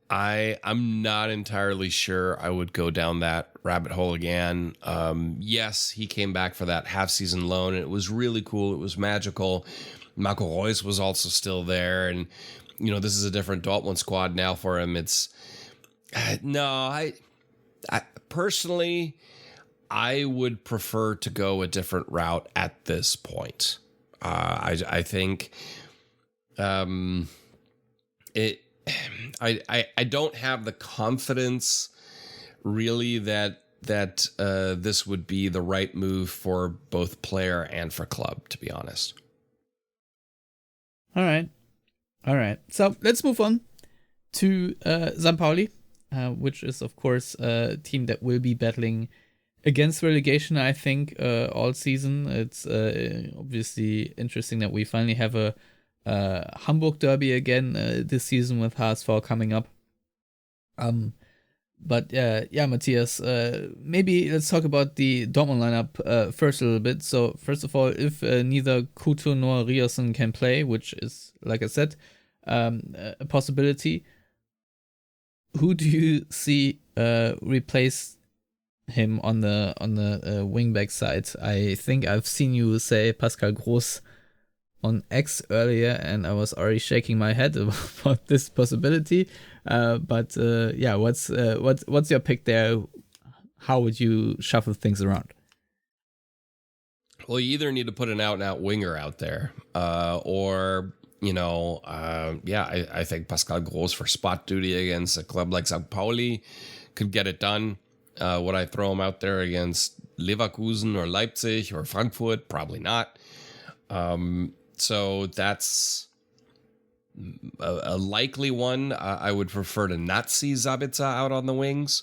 I'm not entirely sure I would go down that rabbit hole again. Yes, he came back for that half-season loan, and it was really cool. It was magical. Marco Reus was also still there, and this is a different Dortmund squad now for him. It's I personally, I would prefer to go a different route at this point. I think I don't have the confidence really that this would be the right move for both player and for club, to be honest. All right. So let's move on to St. Pauli, which is, of course, a team that will be battling against relegation, I think, all season. It's obviously interesting that we finally have a Hamburg derby again this season with HSV coming up. But Matthias, maybe let's talk about the Dortmund lineup first a little bit. So first of all, if neither Couto nor Ryerson can play, which is, like I said, a possibility, who do you see replace him on the wingback side? I think I've seen you say Pascal Groß on X earlier, and I was already shaking my head about this possibility. But what's your pick there? How would you shuffle things around? Well, you either need to put an out-and-out winger out there, or I think Pascal Groß for spot duty against a club like St. Pauli could get it done. Would I throw him out there against Leverkusen or Leipzig or Frankfurt? Probably not. So that's a likely one. I would prefer to not see Zabitzer out on the wings.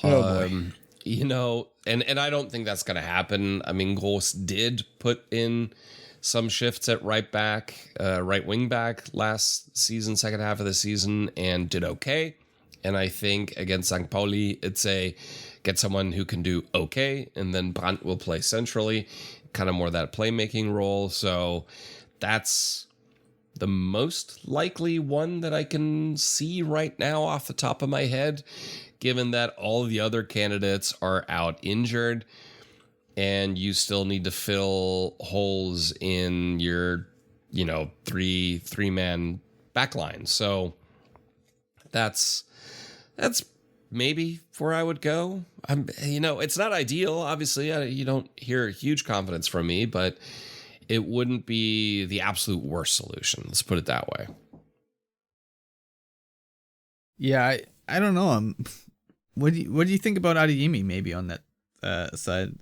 And I don't think that's going to happen. I mean, Groß did put in some shifts at right wing back last season, second half of the season, and did okay. And I think against St. Pauli, it's get someone who can do okay, and then Brandt will play centrally, kind of more that playmaking role. So that's the most likely one that I can see right now off the top of my head, given that all the other candidates are out injured and you still need to fill holes in your, three-man backline. So that's maybe where I would go. It's not ideal. Obviously, you don't hear huge confidence from me, but it wouldn't be the absolute worst solution. Let's put it that way. Yeah, I don't know. What do you think about Adeyemi maybe on that side?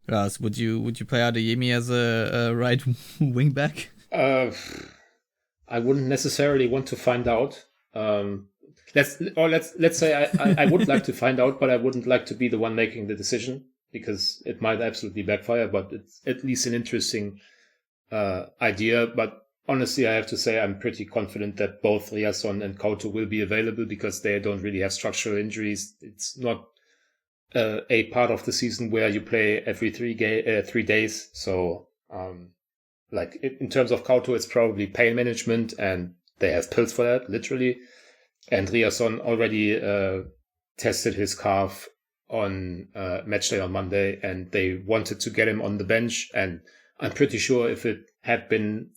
Lars, would you play Adeyemi as a right wing back? I wouldn't necessarily want to find out. Let's say I would like to find out, but I wouldn't like to be the one making the decision, because it might absolutely backfire. But it's at least an interesting idea. But honestly, I have to say I'm pretty confident that both Ryerson and Couto will be available, because they don't really have structural injuries. It's not a part of the season where you play every 3 days. So in terms of Couto, it's probably pain management, and they have pills for that, literally. And Riasson already tested his calf on matchday on Monday, and they wanted to get him on the bench. And I'm pretty sure if it had been,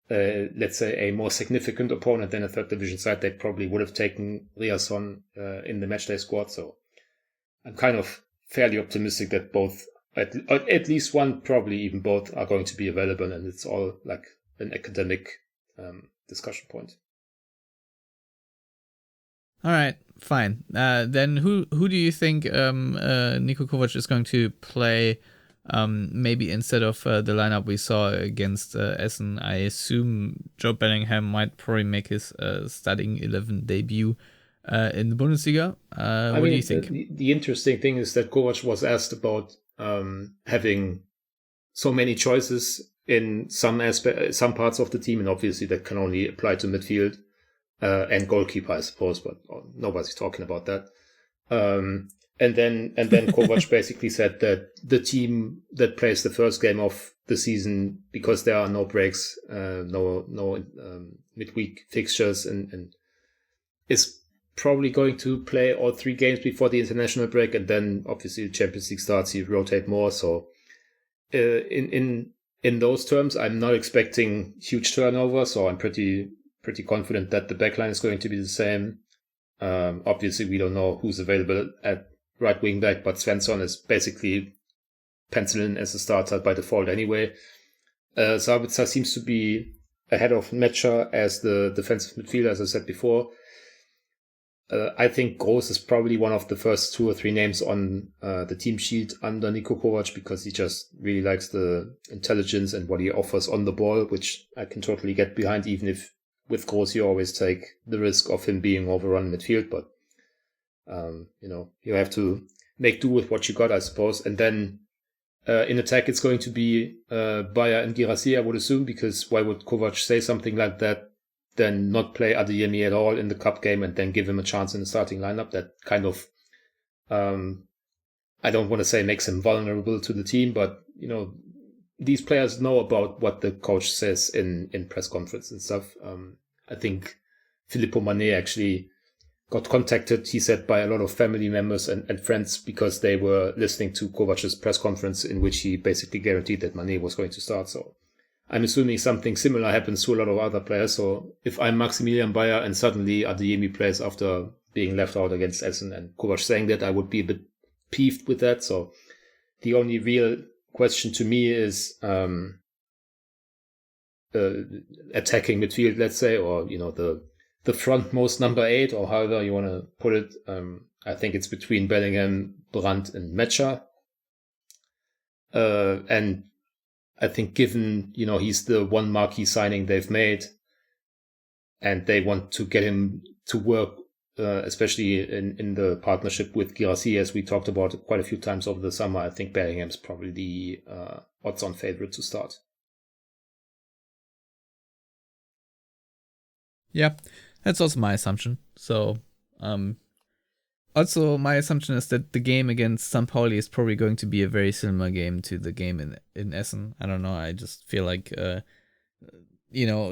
let's say, a more significant opponent than a third division side, they probably would have taken Riasson in the matchday squad. So I'm kind of fairly optimistic that both, at least one, probably even both, are going to be available, and it's all like an academic discussion point. All right, fine. Then who do you think Niko Kovac is going to play? Maybe instead of the lineup we saw against Essen, I assume Joe Bellingham might probably make his starting 11 debut in the Bundesliga. What do you think? The interesting thing is that Kovac was asked about having so many choices in some parts of the team, and obviously that can only apply to midfield and goalkeeper, I suppose, but nobody's talking about that. And then Kovac basically said that the team that plays the first game of the season, because there are no breaks, no midweek fixtures, and is probably going to play all 3 games before the international break, and then obviously the Champions League starts, you rotate more. So in those terms, I'm not expecting huge turnover, so I'm pretty confident that the backline is going to be the same. Obviously, we don't know who's available at right wing back, but Svensson is basically penciled in as a starter by default anyway. Sabitzer seems to be ahead of Metscher as the defensive midfielder, as I said before. I think Groß is probably one of the first 2 or 3 names on the team sheet under Niko Kovac, because he just really likes the intelligence and what he offers on the ball, which I can totally get behind, even if with Groß you always take the risk of him being overrun in midfield. But, you have to make do with what you got, I suppose. And then in attack, it's going to be Bayer and Guirassy, I would assume, because why would Kovac say something like that, then not play Adeyemi at all in the cup game and then give him a chance in the starting lineup? That kind of, I don't want to say makes him vulnerable to the team, but, these players know about what the coach says in press conference and stuff. I think Filippo Mané actually got contacted, he said, by a lot of family members and friends, because they were listening to Kovac's press conference in which he basically guaranteed that Mané was going to start. So I'm assuming something similar happens to a lot of other players. So if I'm Maximilian Bayer and suddenly Adeyemi plays after being left out against Essen, and Kovac saying that, I would be a bit peeved with that. So the only real question to me is attacking midfield, let's say, or the frontmost number 8, or however you want to put it. I think it's between Bellingham, Brandt, and Metscher. And I think given he's the one marquee signing they've made, and they want to get him to work, especially in the partnership with Guirassy, as we talked about quite a few times over the summer, I think Bellingham's probably the odds-on favorite to start. Yeah, that's also my assumption. So, also my assumption is that the game against St. Pauli is probably going to be a very similar game to the game in Essen. I don't know. I just feel like,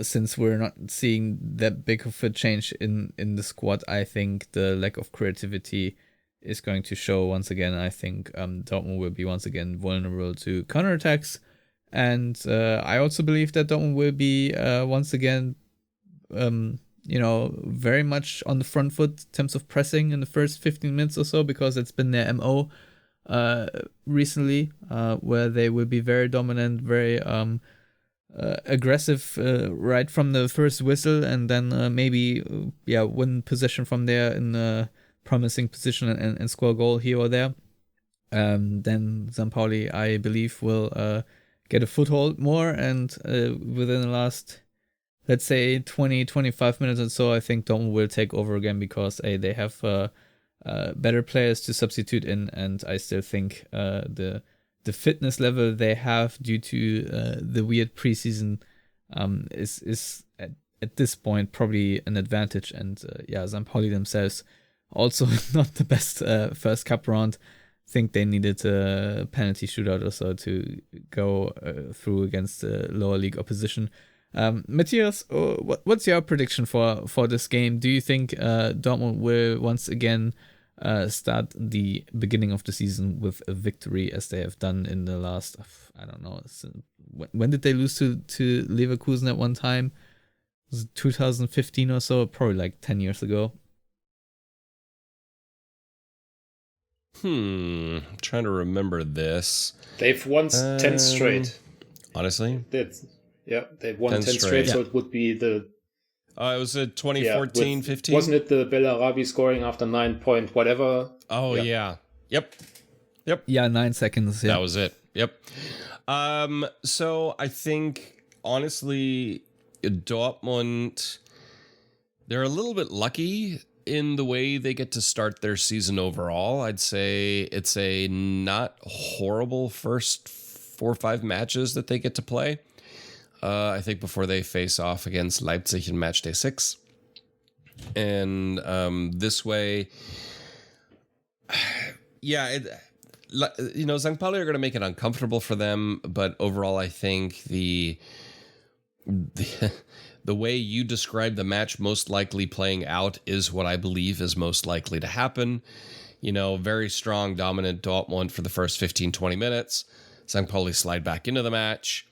since we're not seeing that big of a change in the squad, I think the lack of creativity is going to show once again. I think Dortmund will be once again vulnerable to counterattacks. And I also believe that Dortmund will be once again very much on the front foot in terms of pressing in the first 15 minutes or so, because it's been their MO recently, where they will be very dominant, very aggressive right from the first whistle, and then maybe win possession from there in a promising position and score a goal here or there. Then St. Pauli, I believe, will get a foothold more, and within the last, let's say, 20-25 minutes or so, I think Dortmund will take over again, because they have better players to substitute in, and I still think the fitness level they have due to the weird preseason is at this point probably an advantage. And St. Pauli themselves also not the best first cup round. I think they needed a penalty shootout or so to go through against lower league opposition. Matthias, what's your prediction for this game? Do you think Dortmund will once again start the beginning of the season with a victory as they have done in the last, I don't know, when did they lose to Leverkusen at one time? Was it 2015 or so? Probably like 10 years ago. I'm trying to remember this. They've won 10 straight. Honestly? They've won 10 straight, so it would be the... it was a 2014, 15? Wasn't it the Bellarabi scoring after 9 point whatever? Oh, yeah. Yep. Yeah, 9 seconds. Yeah. That was it. Yep. So I think, honestly, Dortmund, they're a little bit lucky in the way they get to start their season overall. I'd say it's a not horrible first 4 or 5 matches that they get to play. I think before they face off against Leipzig in match day 6. And this way, St. Pauli are going to make it uncomfortable for them. But overall, I think the way you describe the match most likely playing out is what I believe is most likely to happen. Very strong, dominant Dortmund for the first 15, 20 minutes. St. Pauli slide back into the match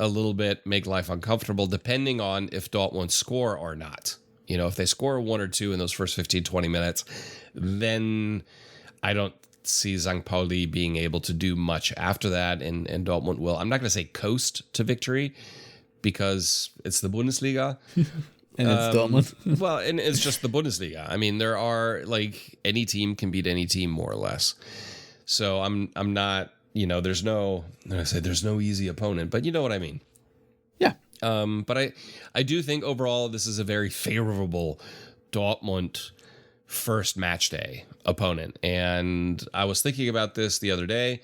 a little bit, make life uncomfortable, depending on if Dortmund score or not. If they score 1 or 2 in those first 15, 20 minutes, then I don't see St. Pauli being able to do much after that, and Dortmund will, I'm not going to say coast to victory, because it's the Bundesliga. And it's Dortmund. Well, and it's just the Bundesliga. I mean, there are, any team can beat any team, more or less. So I'm not, there's no easy opponent, but you know what I mean. Yeah. But I do think overall this is a very favorable Dortmund first match day opponent. And I was thinking about this the other day,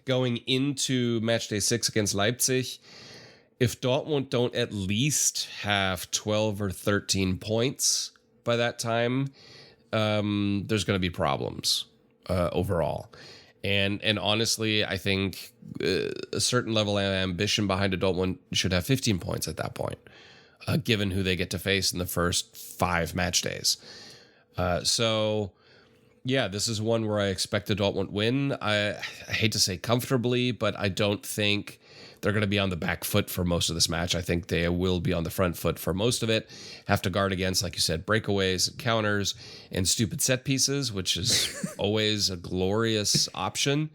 going into match day 6 against Leipzig. If Dortmund don't at least have 12 or 13 points by that time, there's going to be problems overall. And honestly, I think a certain level of ambition behind a Dortmund should have 15 points at that point, given who they get to face in the first 5 match days. So, this is one where I expect a Dortmund win. I hate to say comfortably, but I don't think they're going to be on the back foot for most of this match. I think they will be on the front foot for most of it. Have to guard against, like you said, breakaways, and counters, and stupid set pieces, which is always a glorious option.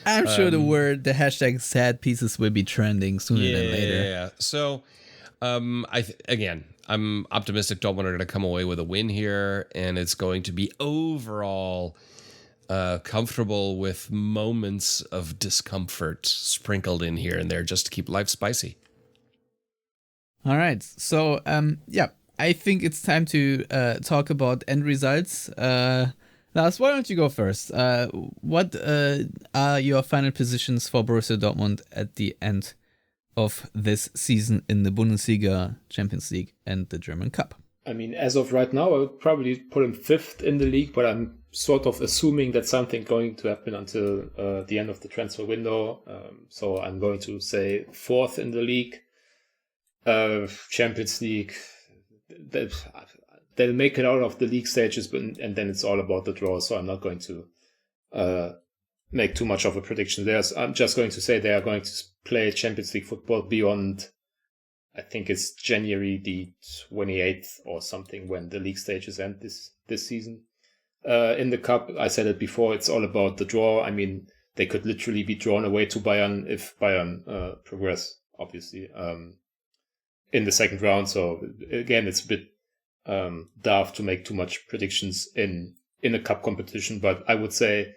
I'm sure the hashtag sad pieces will be trending sooner than later. Yeah. So, I'm optimistic Dortmund are going to come away with a win here, and it's going to be overall comfortable with moments of discomfort sprinkled in here and there just to keep life spicy. All right. So, I think it's time to talk about end results. Lars, why don't you go first? What are your final positions for Borussia Dortmund at the end of this season in the Bundesliga, Champions League, and the German Cup? I mean, as of right now, I would probably put him 5th in the league, but I'm sort of assuming that something going to happen until the end of the transfer window. So I'm going to say 4th in the league. Champions League, they'll make it out of the league stages, and then it's all about the draw. So I'm not going to make too much of a prediction there. I'm just going to say they are going to play Champions League football beyond, I think it's January the 28th or something, when the league stages end this season. In the cup, I said it before, it's all about the draw. I mean, they could literally be drawn away to Bayern if Bayern progress, obviously, in the second round. So again, it's a bit daft to make too much predictions in a cup competition, but I would say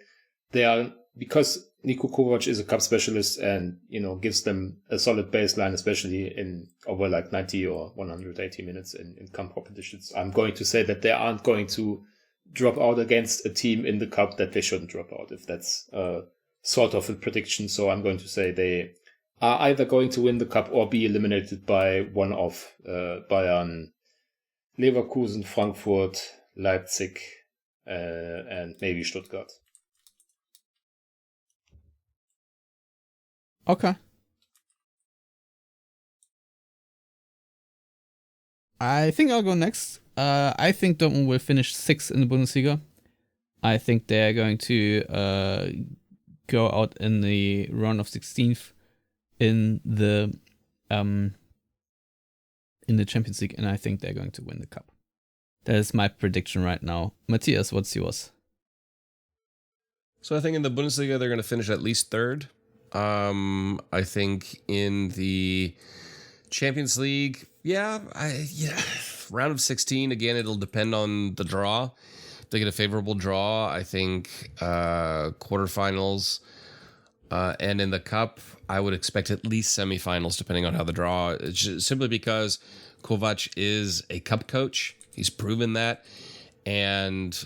they are, because Niko Kovac is a cup specialist and, gives them a solid baseline, especially in over 90 or 180 minutes in cup competitions. I'm going to say that they aren't going to drop out against a team in the cup that they shouldn't drop out, if that's sort of a prediction. So I'm going to say they are either going to win the cup or be eliminated by one of Bayern, Leverkusen, Frankfurt, Leipzig, and maybe Stuttgart. Okay. I think I'll go next. I think Dortmund will finish 6th in the Bundesliga. I think they're going to go out in the round of 16th in the Champions League, and I think they're going to win the cup. That is my prediction right now. Matthias, what's yours? So I think in the Bundesliga, they're going to finish at least 3rd. I think in the Champions League, round of 16, again, it'll depend on the draw. If they get a favorable draw, I think quarterfinals. And in the cup, I would expect at least semifinals, depending on how the draw. It's just simply because Kovac is a cup coach. He's proven that. And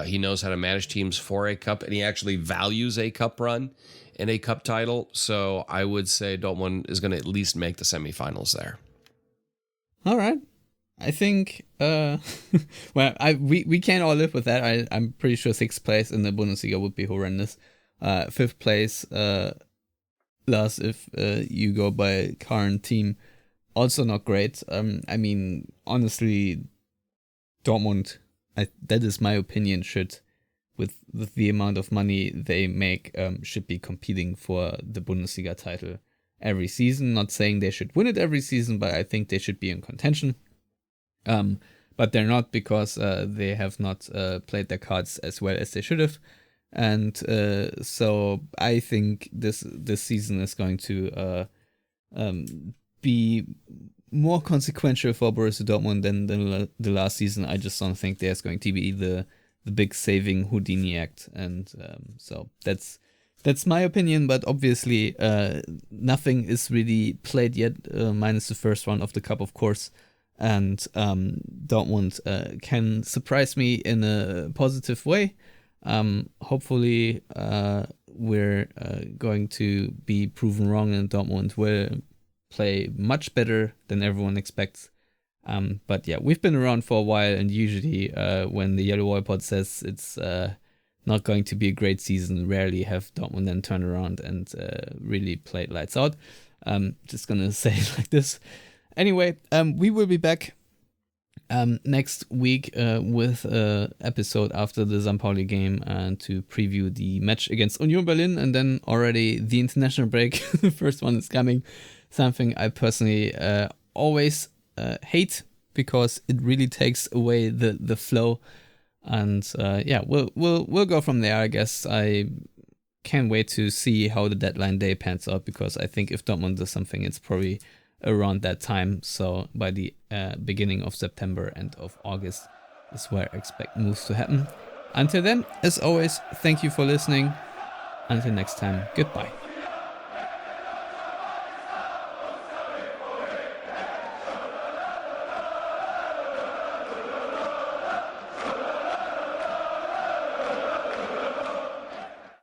he knows how to manage teams for a cup. And he actually values a cup run and a cup title. So I would say Dortmund is going to at least make the semifinals there. All right. I think, we can't all live with that. I'm pretty sure 6th place in the Bundesliga would be horrendous. 5th place, last if you go by current team, also not great. I mean, honestly, Dortmund, that is my opinion, should, with the amount of money they make, should be competing for the Bundesliga title every season. Not saying they should win it every season, but I think they should be in contention. But they're not, because they have not played their cards as well as they should have. And so I think this season is going to be more consequential for Borussia Dortmund than the last season. I just don't think there's going to be the big saving Houdini act. And so that's my opinion. But obviously nothing is really played yet, minus the first round of the Cup, of course. And Dortmund can surprise me in a positive way. Hopefully we're going to be proven wrong, and Dortmund will play much better than everyone expects. But yeah, we've been around for a while, and usually when the Yellow Wall pod says it's not going to be a great season, rarely have Dortmund then turn around and really play lights out. Just gonna say it like this. Anyway, we will be back next week with an episode after the St. Pauli game to preview the match against Union Berlin, and then already the international break. The first one is coming. Something I personally always hate, because it really takes away the flow. And we'll go from there, I guess. I can't wait to see how the deadline day pans out, because I think if Dortmund does something, it's probably around that time. So by the beginning of September, end of August is where I expect moves to happen. Until then, as always, thank you for listening. Until next time, goodbye.